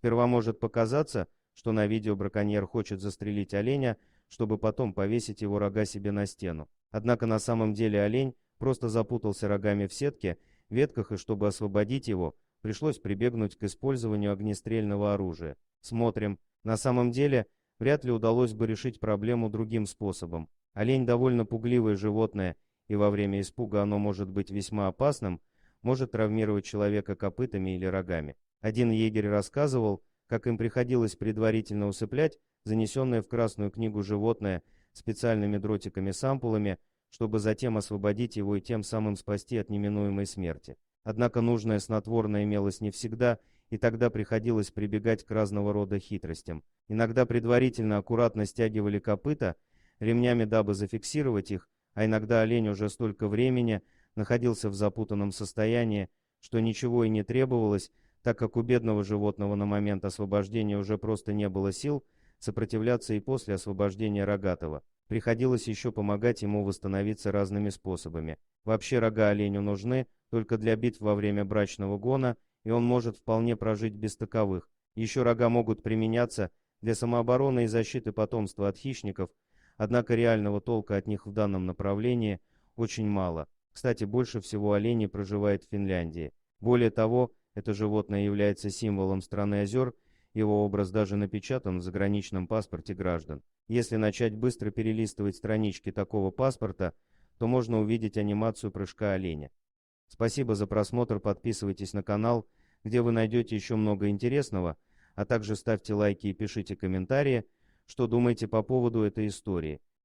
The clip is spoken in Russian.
Сперва может показаться, что на видео браконьер хочет застрелить оленя, чтобы потом повесить его рога себе на стену. Однако на самом деле олень просто запутался рогами в сетке, ветках, и чтобы освободить его, пришлось прибегнуть к использованию огнестрельного оружия. Смотрим. На самом деле, вряд ли удалось бы решить проблему другим способом. Олень довольно пугливое животное, и во время испуга оно может быть весьма опасным, может травмировать человека копытами или рогами. Один егерь рассказывал, как им приходилось предварительно усыплять занесенное в Красную книгу животное специальными дротиками-сампулами, чтобы затем освободить его и тем самым спасти от неминуемой смерти. Однако нужное снотворное имелось не всегда, и тогда приходилось прибегать к разного рода хитростям. Иногда предварительно аккуратно стягивали копыта ремнями, дабы зафиксировать их, а иногда олень уже столько времени находился в запутанном состоянии, что ничего и не требовалось, так как у бедного животного на момент освобождения уже просто не было сил сопротивляться и после освобождения рогатого. Приходилось еще помогать ему восстановиться разными способами. Вообще рога оленю нужны только для битв во время брачного гона, и он может вполне прожить без таковых. Еще рога могут применяться для самообороны и защиты потомства от хищников, однако реального толка от них в данном направлении очень мало. Кстати, больше всего оленей проживает в Финляндии. Более того, это животное является символом страны озер, его образ даже напечатан в заграничном паспорте граждан. Если начать быстро перелистывать странички такого паспорта, то можно увидеть анимацию прыжка оленя. Спасибо за просмотр, подписывайтесь на канал, где вы найдете еще много интересного, а также ставьте лайки и пишите комментарии, что думаете по поводу этой истории.